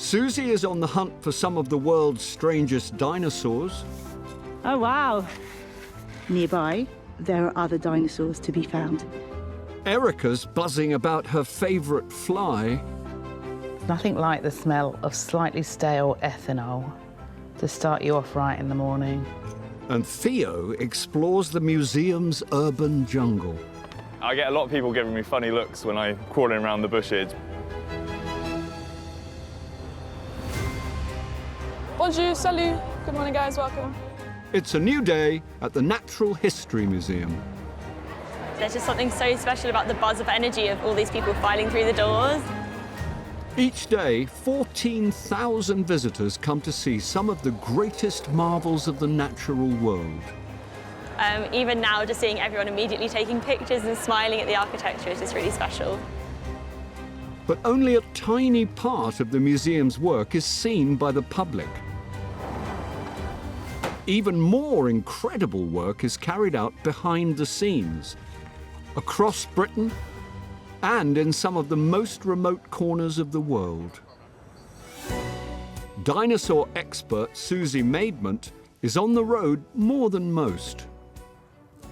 Suzy is on the hunt for some of the world's strangest dinosaurs. Oh, wow. Nearby, there are other dinosaurs to be found. Erika's buzzing about her favourite fly. Nothing like the smell of slightly stale ethanol to start you off right in the morning. And Theo explores the museum's urban jungle. I get a lot of people giving me funny looks when I'm crawling around the bushes. Bonjour, salut. Good morning, guys, welcome. It's a new day at the Natural History Museum. There's just something so special about the buzz of energy of all these people filing through the doors. Each day, 14,000 visitors come to see some of the greatest marvels of the natural world. Even now, just seeing everyone immediately taking pictures and smiling at the architecture is just really special. But only a tiny part of the museum's work is seen by the public. Even more incredible work is carried out behind the scenes, across Britain and in some of the most remote corners of the world. Dinosaur expert Suzy is on the road more than most.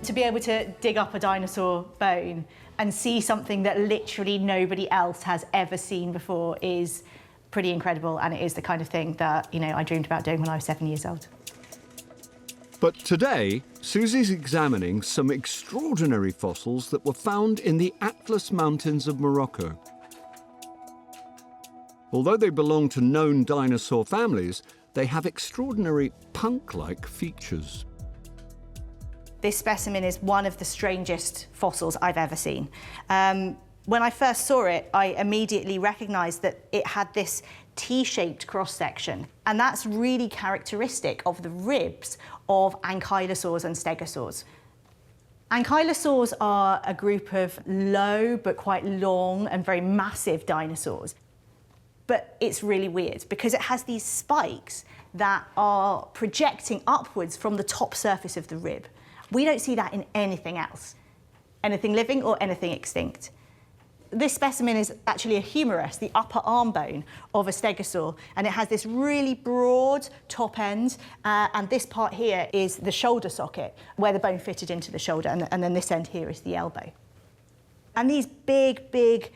To be able to dig up a dinosaur bone and see something that literally nobody else has ever seen before is pretty incredible, and it is the kind of thing that, I dreamed about doing when I was 7 years old. But today, Suzy's examining some extraordinary fossils that were found in the Atlas Mountains of Morocco. Although they belong to known dinosaur families, they have extraordinary punk-like features. This specimen is one of the strangest fossils I've ever seen. When I first saw it, I immediately recognised that it had this T-shaped cross-section, and that's really characteristic of the ribs of ankylosaurs and stegosaurs. Ankylosaurs are a group of low but quite long and very massive dinosaurs. But it's really weird because it has these spikes that are projecting upwards from the top surface of the rib. We don't see that in anything else, anything living or anything extinct. This specimen is actually a humerus, the upper arm bone of a stegosaur, and it has this really broad top end, and this part here is the shoulder socket, where the bone fitted into the shoulder, and then this end here is the elbow. And these big,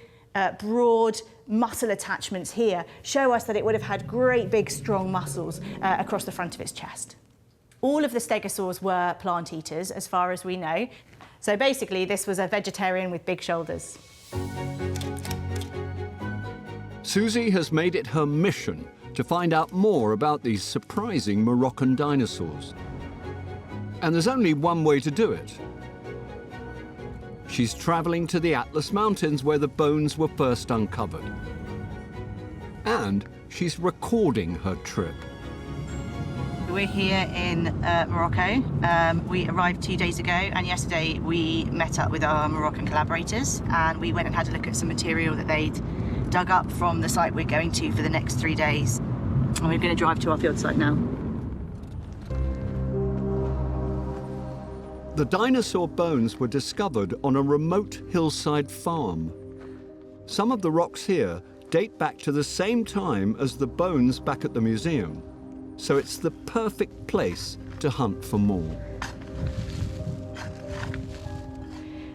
broad muscle attachments here show us that it would have had great big strong muscles across the front of its chest. All of the stegosaurs were plant eaters, as far as we know. So basically, this was a vegetarian with big shoulders. Suzy has made it her mission to find out more about these surprising Moroccan dinosaurs. And there's only one way to do it. She's travelling to the Atlas Mountains where the bones were first uncovered. And she's recording her trip. We're here in Morocco. We arrived 2 days ago, and yesterday we met up with our Moroccan collaborators, and we went and had a look at some material that they'd dug up from the site we're going to for the next 3 days. And we're going to drive to our field site now. The dinosaur bones were discovered on a remote hillside farm. Some of the rocks here date back to the same time as the bones back at the museum. So it's the perfect place to hunt for more.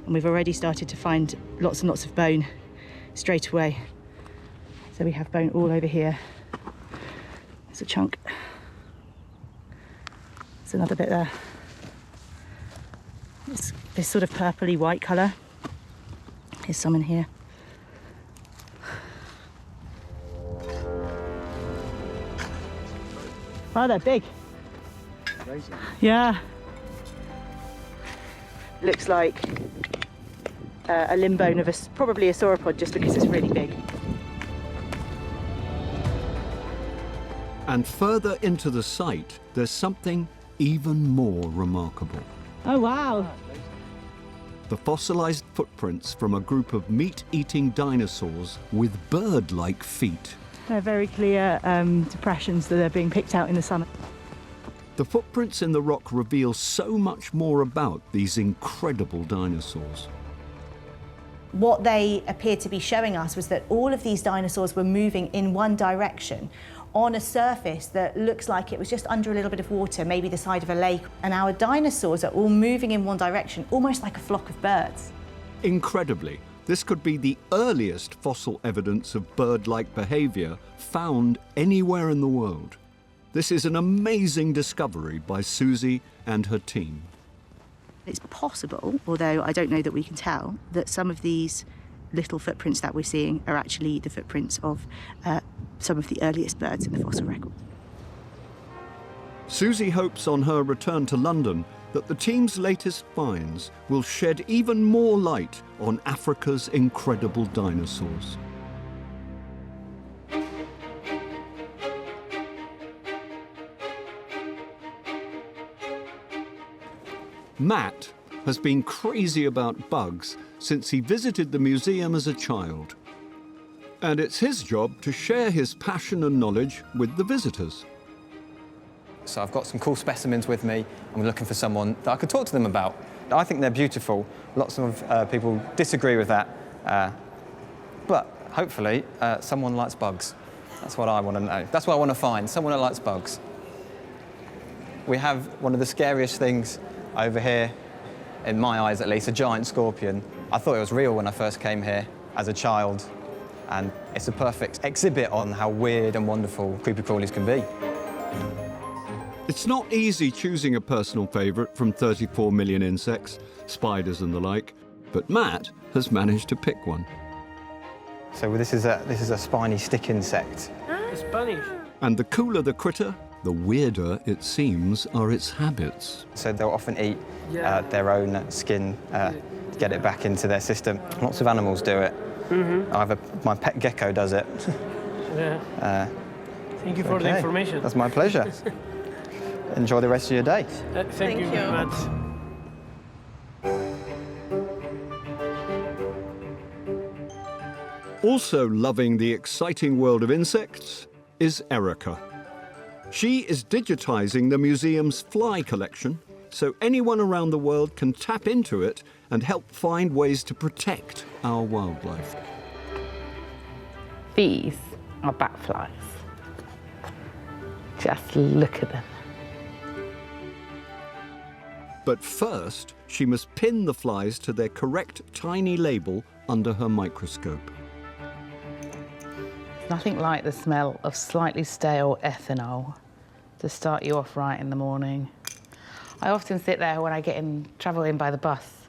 And we've already started to find lots and lots of bone straight away. So we have bone all over here. There's a chunk. There's another bit there. It's this sort of purpley white colour. Here's some in here. Wow, they're big. Amazing. Yeah. Looks like a limb bone of probably a sauropod, just because it's really big. And further into the site, there's something even more remarkable. Oh, wow. The fossilized footprints from a group of meat-eating dinosaurs with bird-like feet. They're very clear depressions that are being picked out in the sun. The footprints in the rock reveal so much more about these incredible dinosaurs. What they appeared to be showing us was that all of these dinosaurs were moving in one direction on a surface that looks like it was just under a little bit of water, maybe the side of a lake. And our dinosaurs are all moving in one direction, almost like a flock of birds. Incredibly, this could be the earliest fossil evidence of bird-like behaviour found anywhere in the world. This is an amazing discovery by Suzy and her team. It's possible, although I don't know that we can tell, that some of these little footprints that we're seeing are actually the footprints of some of the earliest birds in the fossil record. Suzy hopes on her return to London that the team's latest finds will shed even more light on Africa's incredible dinosaurs. Matt has been crazy about bugs since he visited the museum as a child. And it's his job to share his passion and knowledge with the visitors. So I've got some cool specimens with me. I'm looking for someone that I could talk to them about. I think they're beautiful. Lots of people disagree with that. But hopefully, someone likes bugs. That's what I want to know. That's what I want to find, someone that likes bugs. We have one of the scariest things over here, in my eyes at least, a giant scorpion. I thought it was real when I first came here as a child, and it's a perfect exhibit on how weird and wonderful creepy crawlies can be. It's not easy choosing a personal favourite from 34 million insects, spiders and the like, but Matt has managed to pick one. So this is a spiny stick insect. Spanish. And the cooler the critter, the weirder it seems are its habits. So they'll often eat their own skin to get it back into their system. Lots of animals do it. My pet gecko does it. Thank you for the information. That's my pleasure. Enjoy the rest of your day. Thank you very much. Also loving the exciting world of insects is Erika. She is digitising the museum's fly collection, so anyone around the world can tap into it and help find ways to protect our wildlife. These are Batflies. Just look at them. But first, she must pin the flies to their correct tiny label under her microscope. Nothing like the smell of slightly stale ethanol to start you off right in the morning. I often sit there when I travel in by the bus,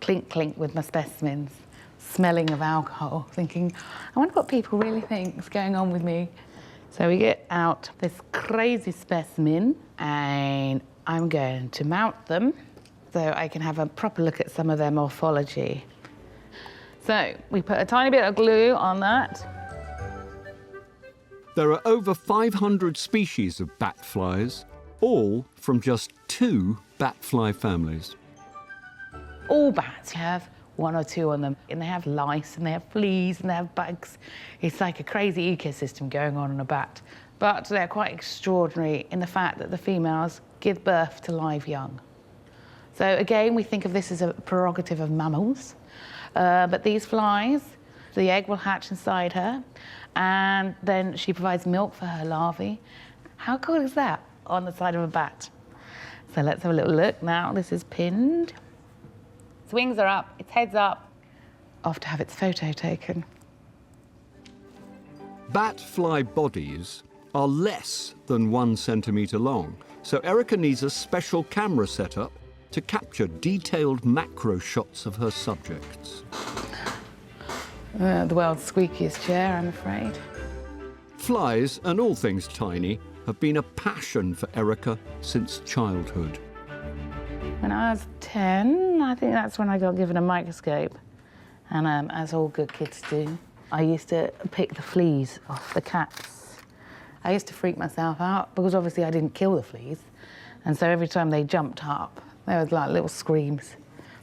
clink, clink with my specimens, smelling of alcohol, thinking, I wonder what people really think is going on with me. So we get out this crazy specimen and I'm going to mount them so I can have a proper look at some of their morphology. So we put a tiny bit of glue on that. There are over 500 species of batflies, all from just 2 batfly families. All bats have 1 or 2 on them, and they have lice, and they have fleas, and they have bugs. It's like a crazy ecosystem going on in a bat. But they're quite extraordinary in the fact that the females give birth to live young. So again, we think of this as a prerogative of mammals, but these flies, the egg will hatch inside her, and then she provides milk for her larvae. How cool is that on the side of a bat? So let's have a little look now. This is pinned. Its wings are up, its head's up. Off to have its photo taken. Batfly bodies are less than 1 centimetre long, so Erika needs a special camera setup to capture detailed macro shots of her subjects. The world's squeakiest chair, I'm afraid. Flies, and all things tiny, have been a passion for Erika since childhood. When I was 10, I think that's when I got given a microscope. And as all good kids do, I used to pick the fleas off the cats. I used to freak myself out because obviously I didn't kill the fleas. And so every time they jumped up, there was like little screams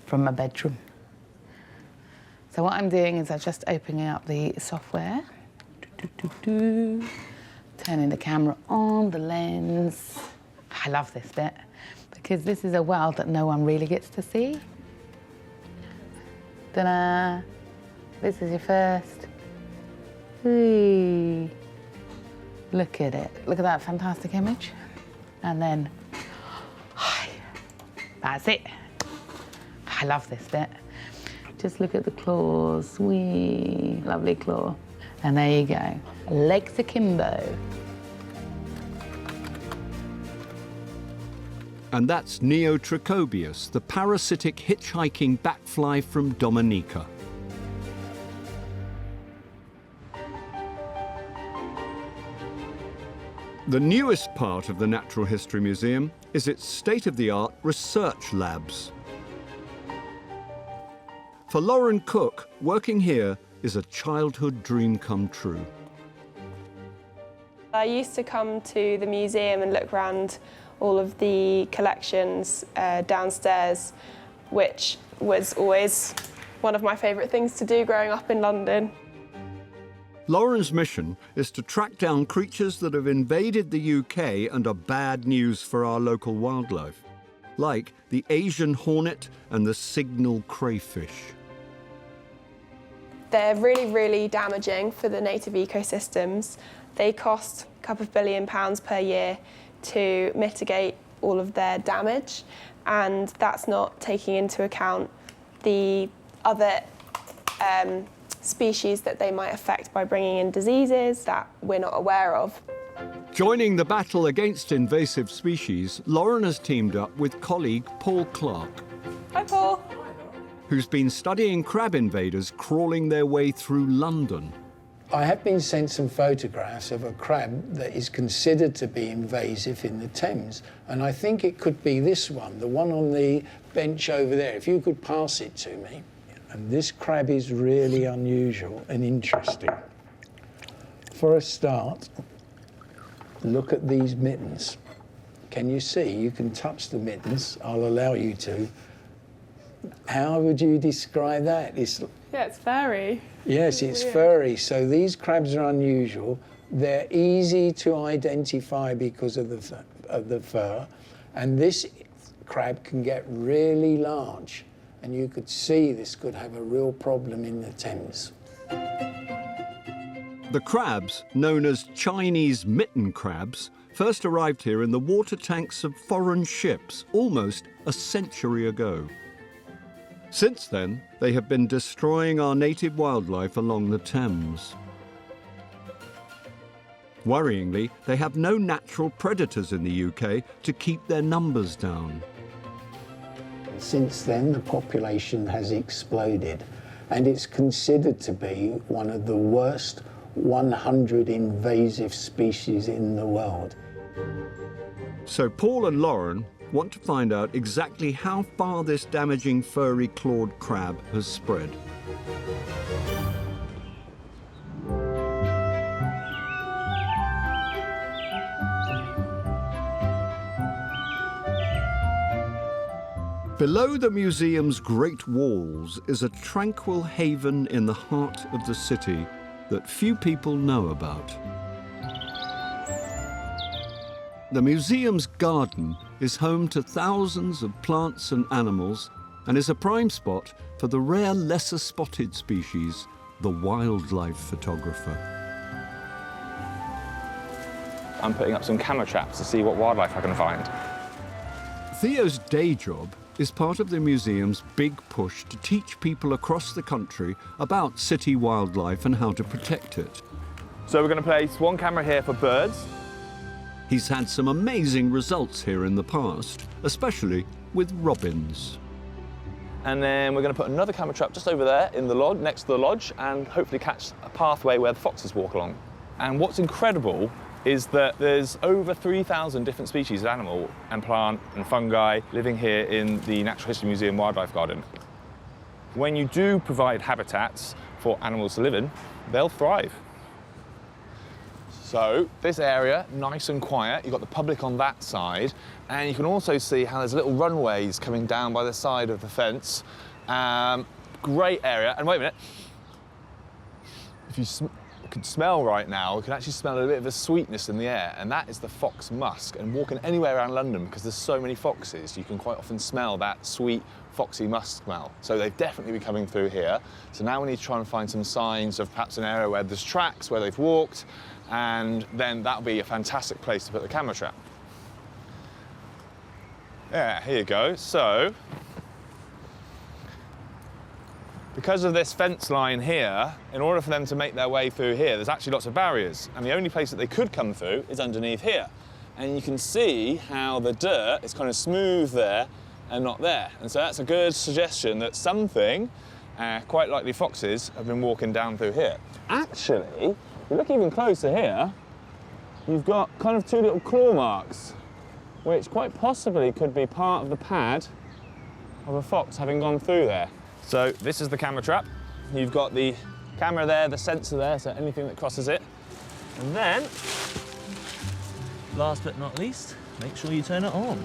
from my bedroom. So what I'm doing is I'm just opening up the software, turning the camera on, the lens. I love this bit because this is a world that no one really gets to see. Ta-da! This is your first. Ooh. Look at it. Look at that fantastic image. And then, that's it. I love this bit. Just look at the claws. Wee, lovely claw. And there you go. Legs akimbo. And that's Neotrichobius, the parasitic hitchhiking batfly from Dominica. The newest part of the Natural History Museum is its state-of-the-art research labs. For Lauren Cook, working here is a childhood dream come true. I used to come to the museum and look around all of the collections downstairs, which was always one of my favourite things to do growing up in London. Lauren's mission is to track down creatures that have invaded the UK and are bad news for our local wildlife, like the Asian hornet and the signal crayfish. They're really, really damaging for the native ecosystems. They cost a couple of £1 billion per year to mitigate all of their damage, and that's not taking into account the other species that they might affect by bringing in diseases that we're not aware of. Joining the battle against invasive species, Lauren has teamed up with colleague Paul Clark. Hi, Paul. Who's been studying crab invaders crawling their way through London. I have been sent some photographs of a crab that is considered to be invasive in the Thames, and I think it could be this one, the one on the bench over there. If you could pass it to me. And this crab is really unusual and interesting. For a start, look at these mittens. Can you see? You can touch the mittens. I'll allow you to. How would you describe that? Yeah, it's furry. Yes, it's furry. So these crabs are unusual. They're easy to identify because of the fur. And this crab can get really large. And you could see this could have a real problem in the Thames. The crabs, known as Chinese mitten crabs, first arrived here in the water tanks of foreign ships almost a century ago. Since then, they have been destroying our native wildlife along the Thames. Worryingly, they have no natural predators in the UK to keep their numbers down. Since then, the population has exploded, and it's considered to be one of the worst 100 invasive species in the world. So Paul and Lauren want to find out exactly how far this damaging furry clawed crab has spread. Below the museum's great walls is a tranquil haven in the heart of the city that few people know about. The museum's garden is home to thousands of plants and animals and is a prime spot for the rare lesser spotted species, the wildlife photographer. I'm putting up some camera traps to see what wildlife I can find. Theo's day job is part of the museum's big push to teach people across the country about city wildlife and how to protect it. So we're going to place one camera here for birds. He's had some amazing results here in the past, especially with robins. And then we're going to put another camera trap just over there in the lodge, next to the lodge, and hopefully catch a pathway where the foxes walk along. And what's incredible is that there's over 3,000 different species of animal and plant and fungi living here in the Natural History Museum Wildlife Garden. When you do provide habitats for animals to live in, they'll thrive. So this area, nice and quiet, you've got the public on that side, and you can also see how there's little runways coming down by the side of the fence. Great area, and wait a minute. If you could smell right now, we can actually smell a bit of a sweetness in the air, and that is the fox musk. And walking anywhere around London, because there's so many foxes, you can quite often smell that sweet, foxy musk smell. So they've definitely been coming through here. So now we need to try and find some signs of perhaps an area where there's tracks, where they've walked, and then that'll be a fantastic place to put the camera trap. Yeah, here you go. So, because of this fence line here, in order for them to make their way through here, there's actually lots of barriers, and the only place that they could come through is underneath here. And you can see how the dirt is kind of smooth there and not there. And so that's a good suggestion that something, quite likely foxes, have been walking down through here. Actually, if you look even closer here, you've got kind of two little claw marks, which quite possibly could be part of the pad of a fox having gone through there. So this is the camera trap. You've got the camera there, the sensor there, so anything that crosses it. And then, last but not least, make sure you turn it on.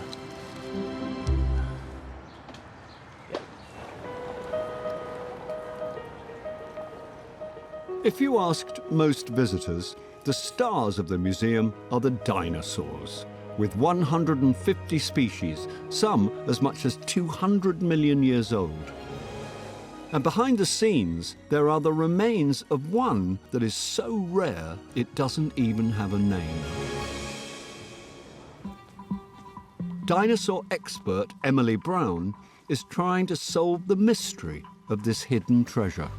If you asked most visitors, the stars of the museum are the dinosaurs, with 150 species, some as much as 200 million years old. And behind the scenes, there are the remains of one that is so rare it doesn't even have a name. Dinosaur expert Emily Brown is trying to solve the mystery of this hidden treasure.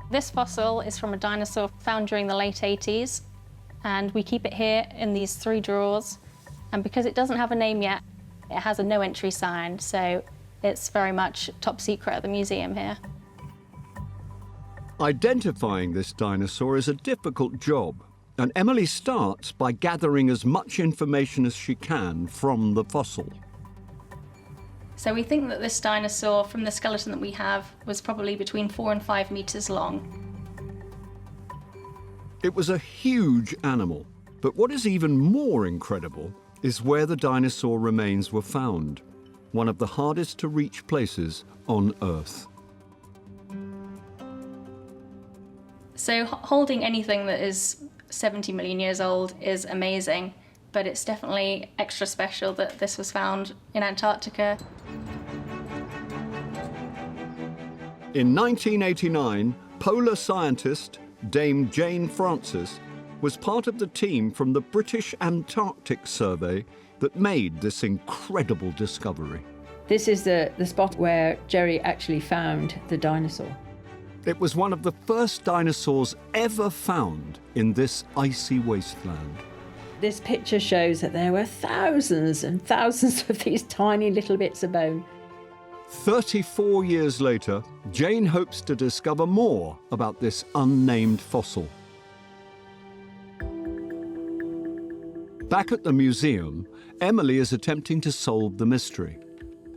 This fossil is from a dinosaur found during the late 80s, and we keep it here in these 3 drawers. And because it doesn't have a name yet, it has a no entry sign, so it's very much top secret at the museum here. Identifying this dinosaur is a difficult job, and Emily starts by gathering as much information as she can from the fossil. So we think that this dinosaur, from the skeleton that we have, was probably between 4 and 5 meters long. It was a huge animal, but what is even more incredible is where the dinosaur remains were found, one of the hardest to reach places on Earth. So holding anything that is 70 million years old is amazing, but it's definitely extra special that this was found in Antarctica. In 1989, polar scientist Dame Jane Francis was part of the team from the British Antarctic Survey that made this incredible discovery. This is the spot where Jerry actually found the dinosaur. It was one of the first dinosaurs ever found in this icy wasteland. This picture shows that there were thousands and thousands of these tiny little bits of bone. 34 years later, Jane hopes to discover more about this unnamed fossil. Back at the museum, Emily is attempting to solve the mystery.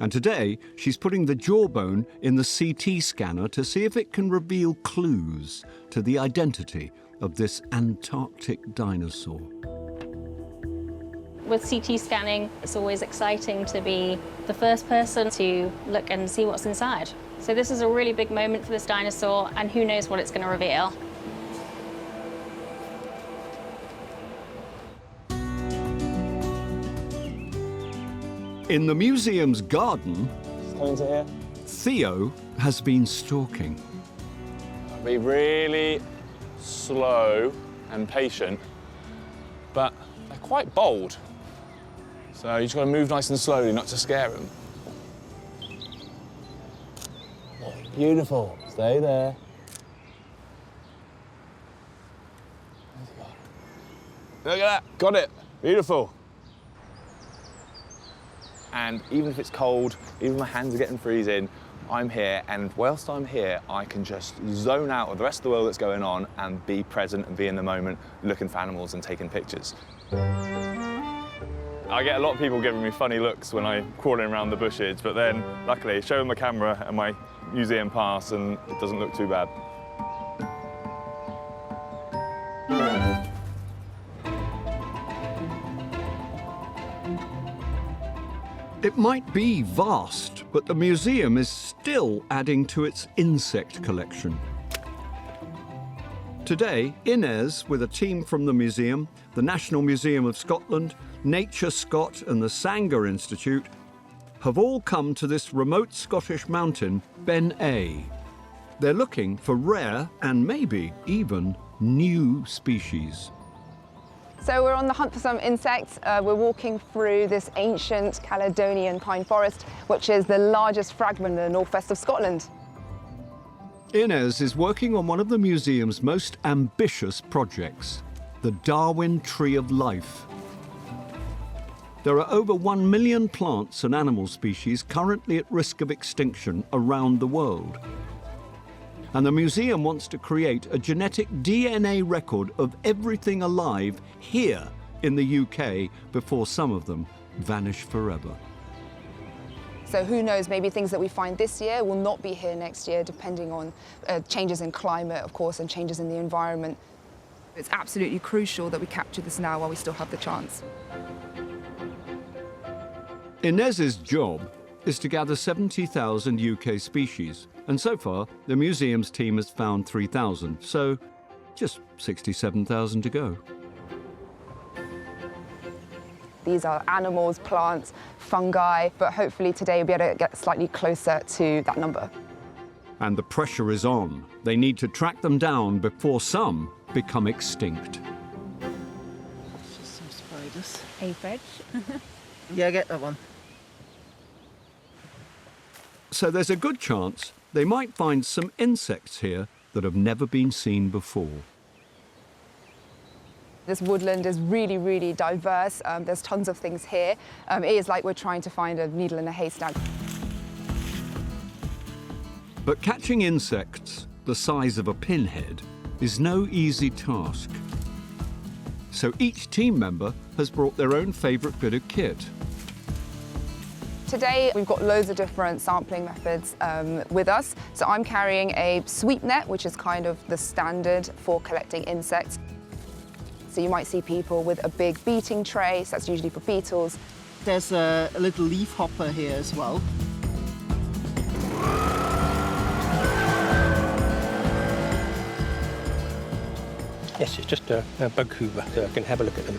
And today, she's putting the jawbone in the CT scanner to see if it can reveal clues to the identity of this Antarctic dinosaur. With CT scanning, it's always exciting to be the first person to look and see what's inside. So this is a really big moment for this dinosaur, and who knows what it's going to reveal. In the museum's garden, Coming to here. Theo has been stalking. Be really slow and patient, but they're quite bold. So you just got to move nice and slowly, not to scare them. Oh, beautiful. Stay there. Look at that. Got it. Beautiful. And even if it's cold, even if my hands are getting freezing, I'm here, and whilst I'm here, I can just zone out of the rest of the world that's going on and be present and be in the moment, looking for animals and taking pictures. I get a lot of people giving me funny looks when I'm crawling around the bushes, but then, luckily, show them the camera and my museum pass, and it doesn't look too bad. It might be vast, but the museum is still adding to its insect collection. Today, Inez, with a team from the museum, the National Museum of Scotland, Nature Scot and the Sanger Institute, have all come to this remote Scottish mountain, Ben A. They're looking for rare and maybe even new species. So we're on the hunt for some insects. We're walking through this ancient Caledonian pine forest, which is the largest fragment in the northwest of Scotland. Inez is working on one of the museum's most ambitious projects, the Darwin Tree of Life. There are over 1 million plants and animal species currently at risk of extinction around the world. And the museum wants to create a genetic DNA record of everything alive here in the UK before some of them vanish forever. So who knows, maybe things that we find this year will not be here next year, depending on changes in climate, of course, and changes in the environment. It's absolutely crucial that we capture this now while we still have the chance. Inez's job is to gather 70,000 UK species, and so far the museum's team has found 3,000, so just 67,000 to go. These are animals, plants, fungi, but hopefully today we'll be able to get slightly closer to that number. And the pressure is on. They need to track them down before some become extinct. Just some spiders. Aphid. Yeah, get that one. So there's a good chance they might find some insects here that have never been seen before. This woodland is really, really diverse. There's tons of things here. It is like we're trying to find a needle in a haystack. But catching insects the size of a pinhead is no easy task. So each team member has brought their own favourite bit of kit. Today, we've got loads of different sampling methods with us. So I'm carrying a sweep net, which is kind of the standard for collecting insects. So you might see people with a big beating tray, so that's usually for beetles. There's a little leaf hopper here as well. Yes, it's just a bug hoover, so I can have a look at them.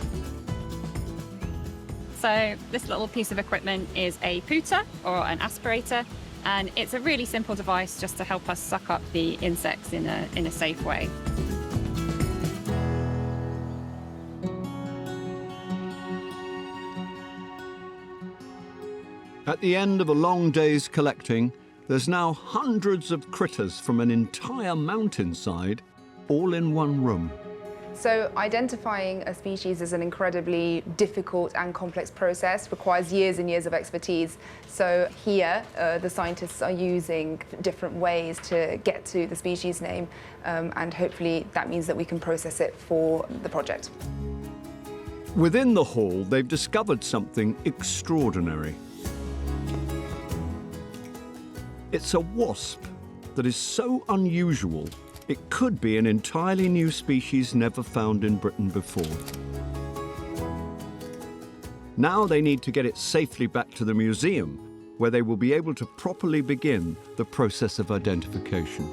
So this little piece of equipment is a pooter or an aspirator, and it's a really simple device just to help us suck up the insects in a safe way. At the end of a long day's collecting, there's now hundreds of critters from an entire mountainside, all in one room. So identifying a species is an incredibly difficult and complex process, requires years and years of expertise. So here, the scientists are using different ways to get to the species name, and hopefully that means that we can process it for the project. Within the hall, they've discovered something extraordinary. It's a wasp that is so unusual it could be an entirely new species never found in Britain before. Now they need to get it safely back to the museum, where they will be able to properly begin the process of identification.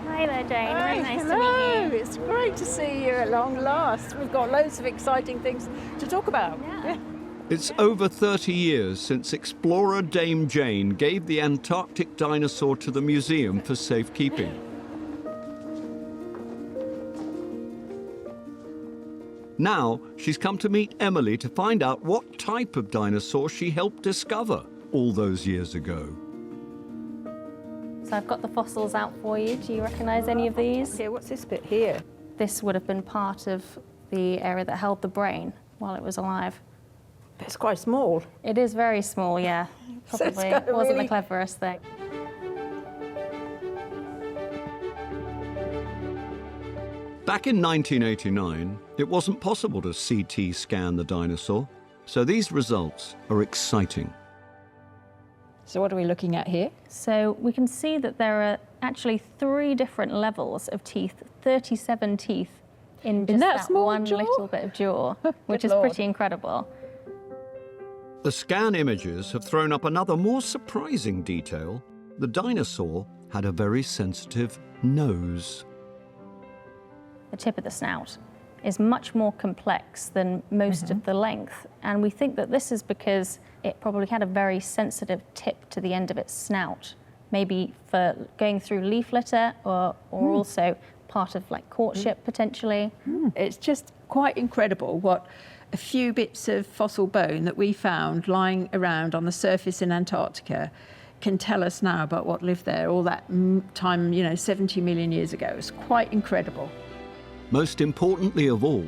Hi there, Jane. Hi, Very nice hello. to meet you. It's great to see you at long last. We've got loads of exciting things to talk about. Yeah. It's over 30 years since explorer Dame Jane gave the Antarctic dinosaur to the museum for safekeeping. Now she's come to meet Emily to find out what type of dinosaur she helped discover all those years ago. So I've got the fossils out for you. Do you recognise any of these? Yeah, what's this bit here? This would have been part of the area that held the brain while it was alive. But it's quite small. It is very small, yeah. So it's Probably got a wasn't really- the cleverest thing. Back in 1989, it wasn't possible to CT scan the dinosaur, so these results are exciting. So what are we looking at here? So we can see that there are actually 3 different levels of teeth, 37 teeth in just that that small one jaw? little bit of jaw, which is Lord. pretty incredible. The scan images have thrown up another more surprising detail. The dinosaur had a very sensitive nose. The tip of the snout is much more complex than most of the length, and we think that this is because it probably had a very sensitive tip to the end of its snout, maybe for going through leaf litter or also part of like courtship potentially. It's just quite incredible what a few bits of fossil bone that we found lying around on the surface in Antarctica can tell us now about what lived there all that time, 70 million years ago. It's quite incredible. Most importantly of all,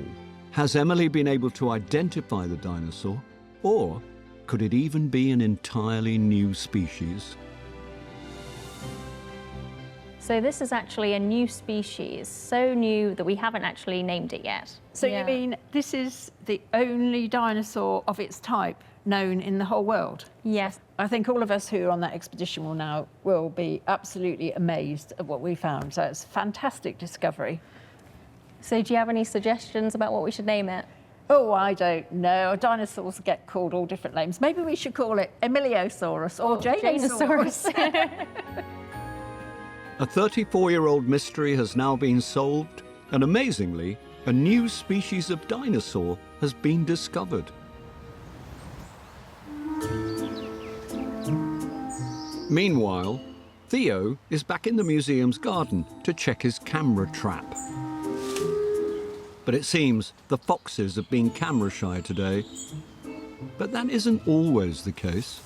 has Emily been able to identify the dinosaur? Or could it even be an entirely new species? So this is actually a new species, so new that we haven't actually named it yet. So you mean this is the only dinosaur of its type known in the whole world? Yes. I think all of us who are on that expedition will be absolutely amazed at what we found. So it's a fantastic discovery. So do you have any suggestions about what we should name it? Oh, I don't know. Dinosaurs get called all different names. Maybe we should call it Emiliosaurus or Janosaurus. A 34-year-old mystery has now been solved, and amazingly, a new species of dinosaur has been discovered. Meanwhile, Theo is back in the museum's garden to check his camera trap. But it seems the foxes have been camera shy today. But that isn't always the case.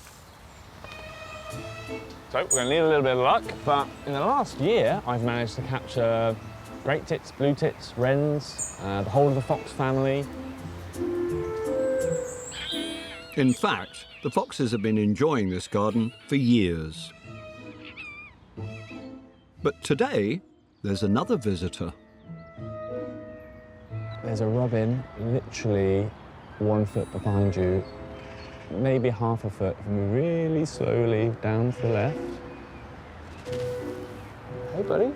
So we're going to need a little bit of luck, but in the last year I've managed to capture great tits, blue tits, wrens, the whole of the fox family. In fact, the foxes have been enjoying this garden for years. But today, there's another visitor. There's a robin literally 1 foot behind you, maybe half a foot, and really slowly down to the left. Hey, buddy.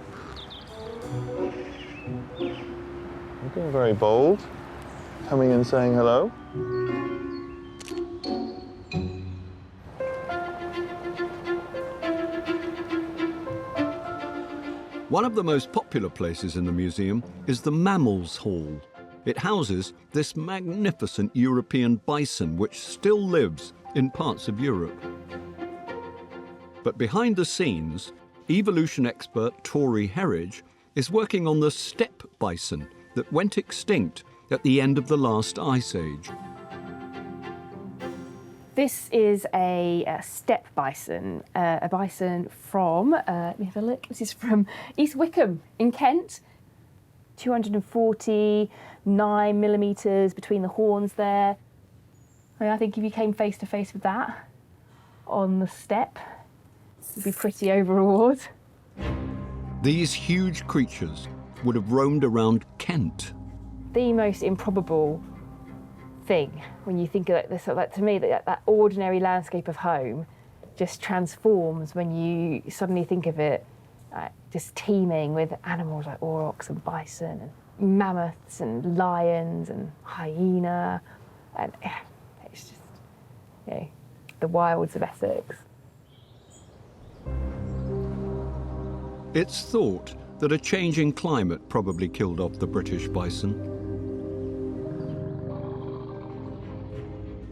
You're being very bold, coming and saying hello. One of the most popular places in the museum is the Mammal Hall. It houses this magnificent European bison which still lives in parts of Europe. But behind the scenes, evolution expert Tori Herridge is working on the steppe bison that went extinct at the end of the last ice age. This is a steppe bison, a bison from, let me have a look, this is from East Wickham in Kent. 249 millimetres between the horns there. I think if you came face to face with that on the steppe, you'd be pretty overawed. These huge creatures would have roamed around Kent. The most improbable thing when you think of this, like to me, that ordinary landscape of home just transforms when you suddenly think of it just teeming with animals like aurochs and bison and mammoths and lions and hyena, and it's just, the wilds of Essex. It's thought that a changing climate probably killed off the British bison.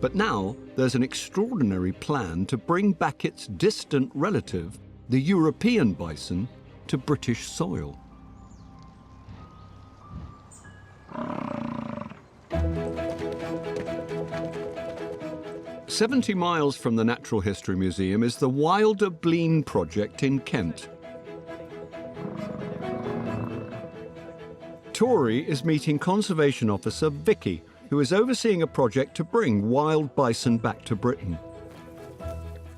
But now there's an extraordinary plan to bring back its distant relative, the European bison, to British soil. "70 miles from the Natural History Museum is the Wilder Blean project in Kent. Tori is meeting Conservation Officer Vicky, who is overseeing a project to bring wild bison back to Britain.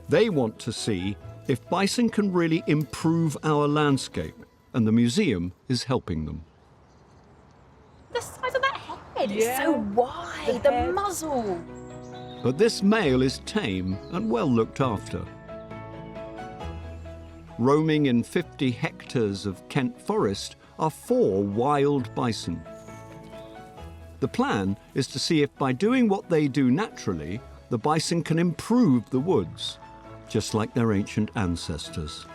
They want to see if bison can really improve our landscape, and the museum is helping them. The size of that head is so wide, the muzzle. But this male is tame and well looked after. Roaming in 50 hectares of Kent forest are 4 wild bison. The plan is to see if by doing what they do naturally, the bison can improve the woods, just like their ancient ancestors.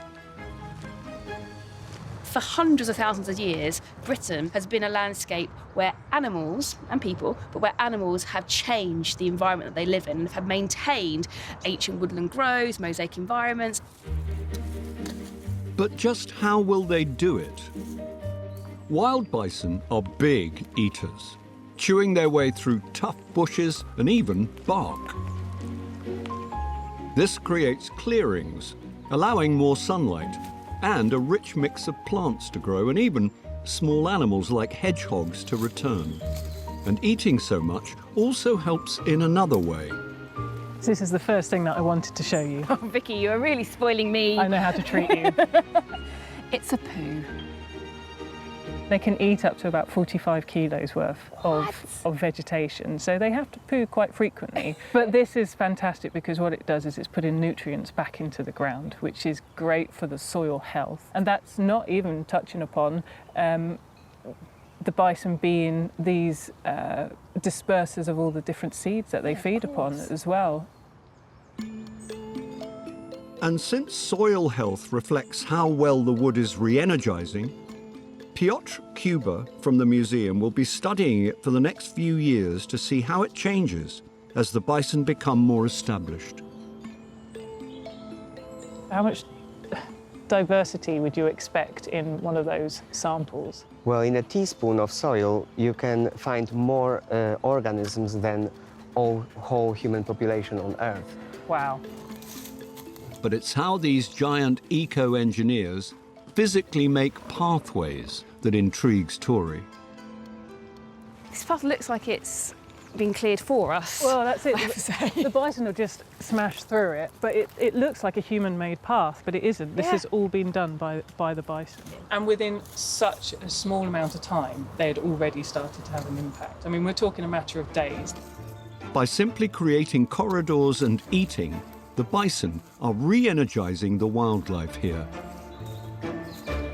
For hundreds of thousands of years, Britain has been a landscape where animals, and people, but where animals have changed the environment that they live in and have maintained ancient woodland groves, mosaic environments. But just how will they do it? Wild bison are big eaters, chewing their way through tough bushes and even bark. This creates clearings, allowing more sunlight and a rich mix of plants to grow, and even small animals like hedgehogs to return. And eating so much also helps in another way. This is the first thing that I wanted to show you. Oh, Vicky, you are really spoiling me. I know how to treat you. It's a poo. They can eat up to about 45 kilos worth of vegetation, so they have to poo quite frequently. But this is fantastic because what it does is it's putting nutrients back into the ground, which is great for the soil health. And that's not even touching upon the bison being these dispersers of all the different seeds that they feed upon as well. And since soil health reflects how well the wood is re-energizing, Piotr Kuba from the museum will be studying it for the next few years to see how it changes as the bison become more established. How much diversity would you expect in one of those samples? Well, in a teaspoon of soil, you can find more organisms than whole human population on Earth. Wow. But it's how these giant eco-engineers physically make pathways that intrigues Tori. This path looks like it's been cleared for us. Well, that's it. The bison have just smashed through it, but it looks like a human-made path, but it isn't. This has all been done by the bison. And within such a small amount of time, they had already started to have an impact. I mean, we're talking a matter of days. By simply creating corridors and eating, the bison are re-energizing the wildlife here.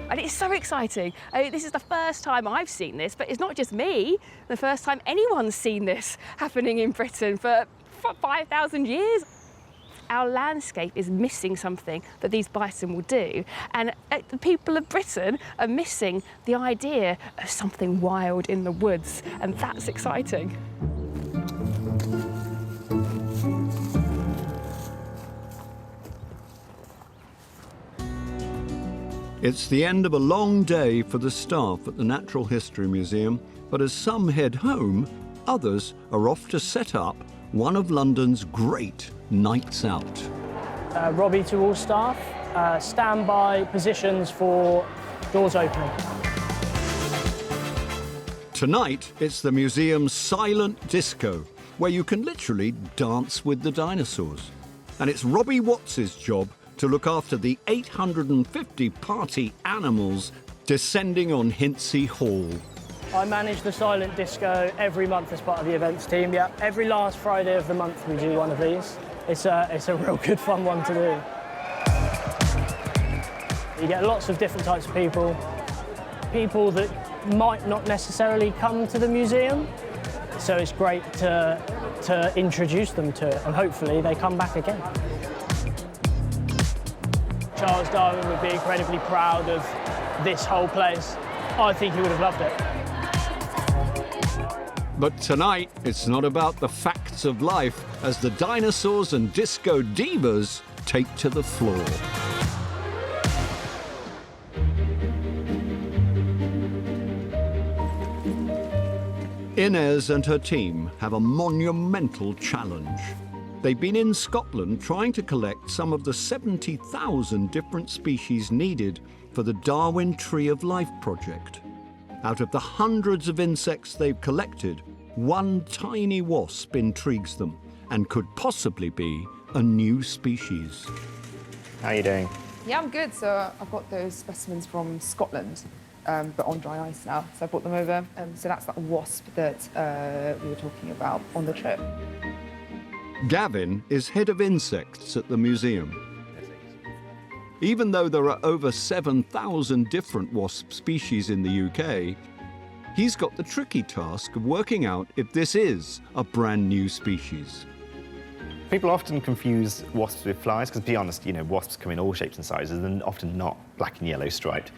And it's so exciting. I mean, this is the first time I've seen this, but it's not just me. The first time anyone's seen this happening in Britain for 5,000 years. Our landscape is missing something that these bison will do. And the people of Britain are missing the idea of something wild in the woods. And that's exciting. It's the end of a long day for the staff at the Natural History Museum, but as some head home, others are off to set up one of London's great nights out. Robbie to all staff, standby positions for doors opening. Tonight, it's the museum's silent disco, where you can literally dance with the dinosaurs. And it's Robbie Watts's job to look after the 850 party animals descending on Hintsey Hall. I manage the silent disco every month as part of the events team. Yeah, every last Friday of the month we do one of these. It's a real good fun one to do. You get lots of different types of people that might not necessarily come to the museum, so it's great to introduce them to it, and hopefully they come back again. Charles Darwin would be incredibly proud of this whole place. I think he would have loved it. But tonight, it's not about the facts of life as the dinosaurs and disco divas take to the floor. Inez and her team have a monumental challenge. They've been in Scotland trying to collect some of the 70,000 different species needed for the Darwin Tree of Life project. Out of the hundreds of insects they've collected, one tiny wasp intrigues them and could possibly be a new species. How are you doing? Yeah, I'm good. So I've got those specimens from Scotland, but on dry ice now. So I brought them over. So that's that wasp that we were talking about on the trip. Gavin is head of insects at the museum. Even though there are over 7,000 different wasp species in the UK, he's got the tricky task of working out if this is a brand new species. People often confuse wasps with flies, because to be honest, you know, wasps come in all shapes and sizes and often not black and yellow striped.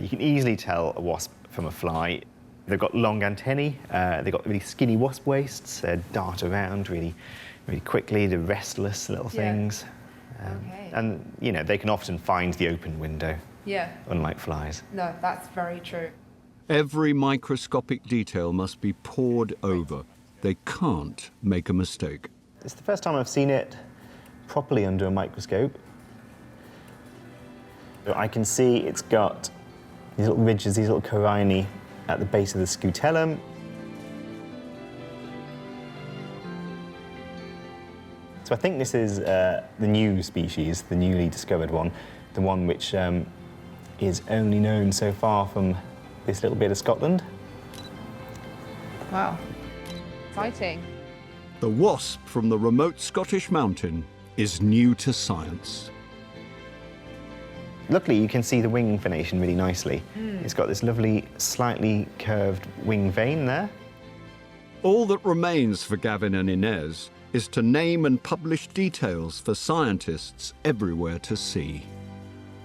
You can easily tell a wasp from a fly. They've got long antennae, they've got really skinny wasp waists, they dart around really quickly, they're restless little things. And, you know, they can often find the open window, unlike flies. No, that's very true. Every microscopic detail must be pored over. They can't make a mistake. It's the first time I've seen it properly under a microscope. I can see it's got these little ridges, these little coriae at the base of the scutellum. So I think this is the new species, the newly discovered one, the one which is only known so far from this little bit of Scotland. Wow. Exciting. The wasp from the remote Scottish mountain is new to science. Luckily, you can see the wing venation really nicely. It's got this lovely, slightly curved wing vein there. All that remains for Gavin and Inez is to name and publish details for scientists everywhere to see.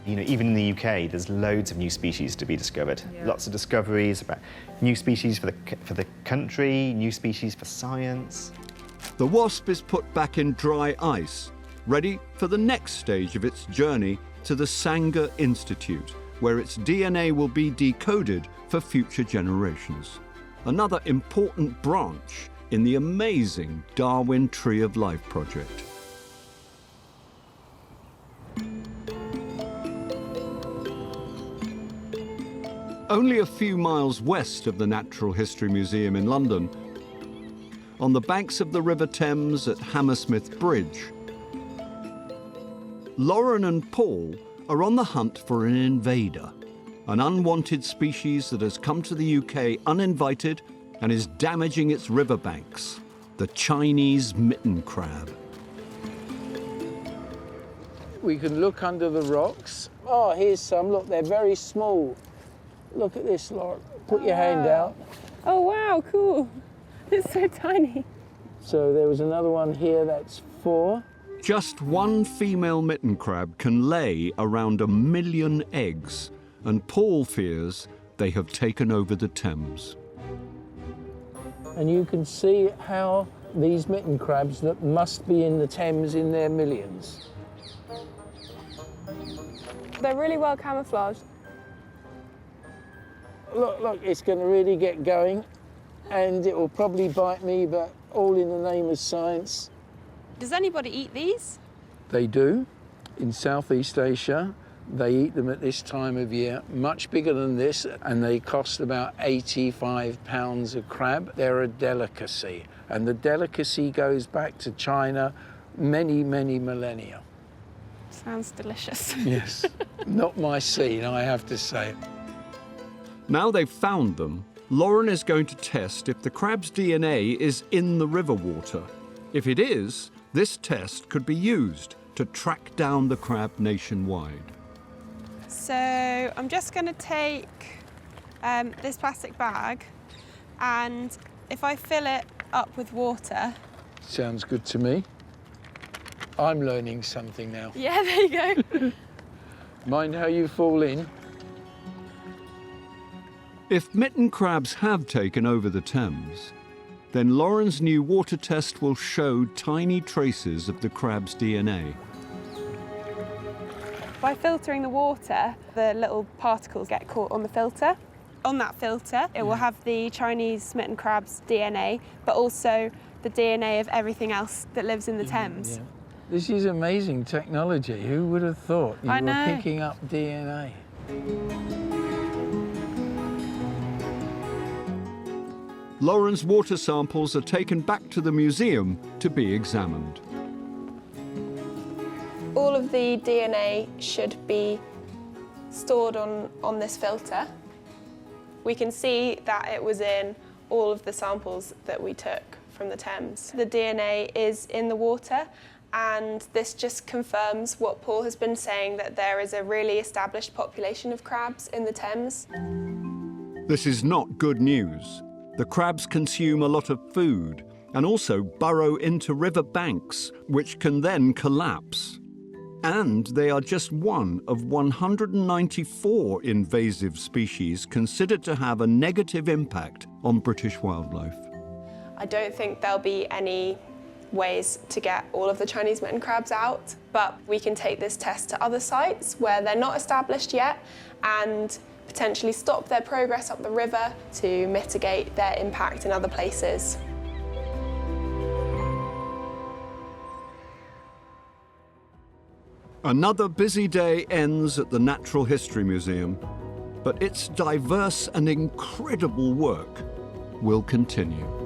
You know, even in the UK, there's loads of new species to be discovered. Lots of discoveries about new species for the country, new species for science. The wasp is put back in dry ice, ready for the next stage of its journey to the Sanger Institute, where its DNA will be decoded for future generations. Another important branch in the amazing Darwin Tree of Life project. Only a few miles west of the Natural History Museum in London, on the banks of the River Thames at Hammersmith Bridge, Lauren and Paul are on the hunt for an invader, an unwanted species that has come to the UK uninvited and is damaging its riverbanks, the Chinese mitten crab. We can look under the rocks. Oh, here's some. Look, they're very small. Look at this, Lauren. Put your hand out. Oh, wow, cool. It's so tiny. So there was another one here, that's 4. Just one female mitten crab can lay around 1 million eggs, and Paul fears they have taken over the Thames. And you can see how these mitten crabs that must be in the Thames in their millions. They're really well camouflaged. Look, look, it's going to really get going, and it will probably bite me, but all in the name of science. Does anybody eat these? They do. In Southeast Asia, they eat them at this time of year, much bigger than this, and they cost about 85 pounds a crab. They're a delicacy, and the delicacy goes back to China many, many millennia. Sounds delicious. Yes, not my scene, I have to say. Now they've found them, Lauren is going to test if the crab's DNA is in the river water. If it is, this test could be used to track down the crab nationwide. So I'm just going to take this plastic bag, and if I fill it up with water... Sounds good to me. I'm learning something now. Yeah, there you go. Mind how you fall in. If mitten crabs have taken over the Thames, then Lauren's new water test will show tiny traces of the crab's DNA. By filtering the water, the little particles get caught on the filter. On that filter, it will have the Chinese mitten crab's DNA, but also the DNA of everything else that lives in the Thames. Yeah. This is amazing technology. Who would have thought you I were know. picking up DNA? Lauren's water samples are taken back to the museum to be examined. All of the DNA should be stored on this filter. We can see that it was in all of the samples that we took from the Thames. The DNA is in the water, and this just confirms what Paul has been saying, that there is a really established population of crabs in the Thames. This is not good news. The crabs consume a lot of food, and also burrow into river banks, which can then collapse. And they are just one of 194 invasive species considered to have a negative impact on British wildlife. I don't think there'll be any ways to get all of the Chinese mitten crabs out, but we can take this test to other sites where they're not established yet and potentially stop their progress up the river to mitigate their impact in other places. Another busy day ends at the Natural History Museum, but its diverse and incredible work will continue.